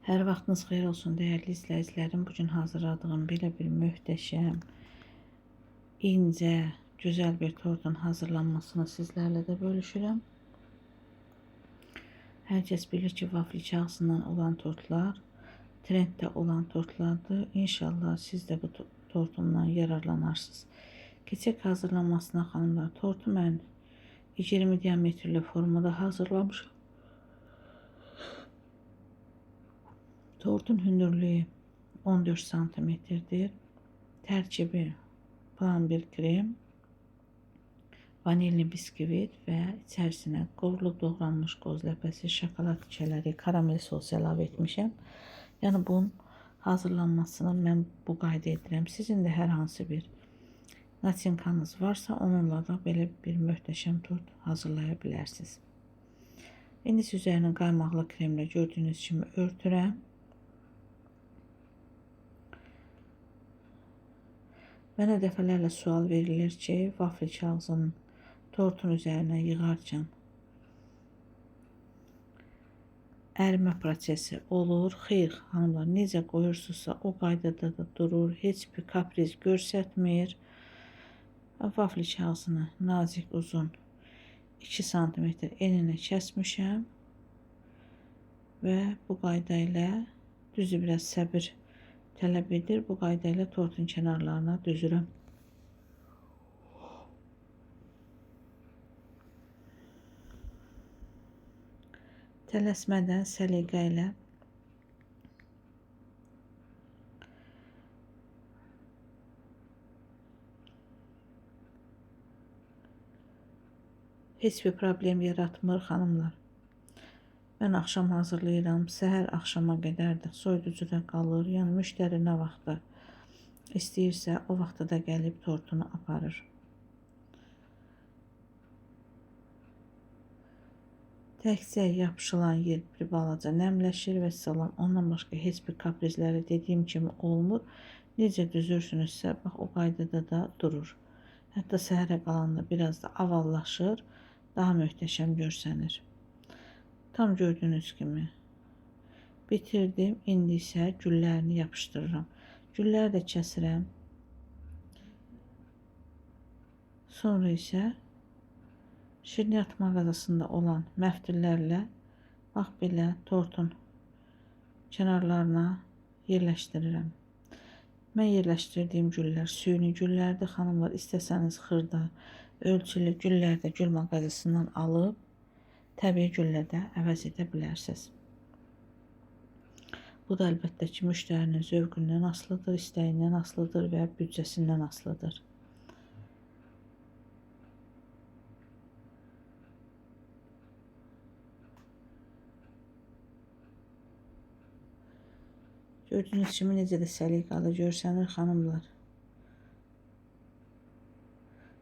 Hər vaxtınız xeyir olsun değerli izləyicilərim. Bugün hazırladığım belə bir möhtəşəm, incə, gözəl bir tortun hazırlanmasını sizlərlə də bölüşürəm. Hər kəs bilir ki, vafli kağızından olan tortlar trenddə olan tortlardır. İnşallah siz də bu tortumdan yararlanarsınız. Keçək hazırlanmasına xanımlar. Tortu mən 20 diametrli formada hazırlamışım. Tortun hündürlüğü 14 santimetrdir. Tərkibi plomber krem, vanilli biskvit və içərisinə qovrulub doğranmış qoz ləpəsi, şokolad kükələri, karamel sos əlavə etmişəm. Yəni bunun hazırlanmasını mən bu qayda edirəm. Sizin də hər hansı bir naçinkanız varsa onunla da belə bir möhtəşəm tort hazırlaya bilərsiniz. İndi üzərini qaymaqlı kremlə gördüyünüz kimi örtürəm. Mənə dəfələrlə sual verilir ki, vafli kağızının tortun üzərinə yığarkən ərimə prosesi olur. Xeyr xanımlar, necə qoyursunuzsa o qaydada da durur. Heç bir kapriz göstərmir. Vafli kağızını nazik uzun 2 cm eninə kəsmişəm və bu qayda ilə düzü biraz səbir tələb edir. Bu qayda ilə tortun kənarlarına düzürəm. Tələsmədən səliqə ilə heç bir problem yaratmır xanımlar. Mən axşam hazırlayıram, səhər axşama qədər də soyuducuda qalır. Yəni müştəri nə vaxtda istəyirsə o vaxtda da gəlib tortunu aparır. Təkcə yapışılan yer bir balaca nəmləşir və salam. Ondan başqa heç bir kaprizləri dediyim kimi olmur. Necə düzürsünüzsə bax o qaydada da durur. Hətta səhərə qalanda biraz da avallaşır, daha möhtəşəm görsənir. Tam gördüğünüz kimi bitirdim. İndi isə güllərini yapışdırıram. Gülləri də kəsirəm. Sonra isə şirniyyat mağazasında olan məftillərlə bax belə tortun kənarlarına yerləşdirirəm. Mən yerləşdirdiyim güllər süni güllərdir xanımlar. İstəsəniz xırda, ölçülü güllər də gül mağazasından alıb təbii güllə də əvəz edə bilərsiniz. Bu da əlbəttə ki, müştərinin zövqündən asılıdır, istəyindən asılıdır və büdcəsindən asılıdır. Gördüyünüz kimi necə də səliqəli görsənir xanımlar.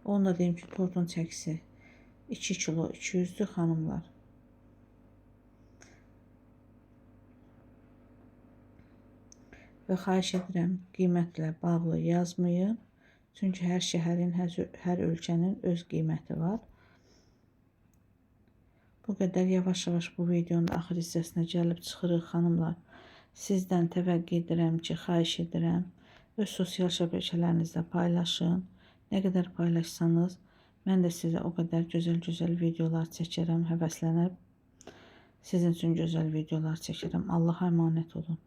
Onu da deyim ki, tortun çəkisi 2 kilo 200'dür xanımlar. Və xahiş edirəm qiymətlə bağlı yazmayın. Çünki hər şəhərin, hər ölkənin öz qiyməti var. Bu qədər yavaş-yavaş bu videonun axır hissəsinə gəlib çıxırıq xanımlar. Sizdən təvəqqə edirəm ki, xahiş edirəm öz sosial şəbəkələrinizdə paylaşın. Nə qədər paylaşsanız mən də sizə o qədər gözəl videolar çəkərəm, həvəslənib sizin üçün gözəl videolar çəkərəm. Allah'a emanet olun.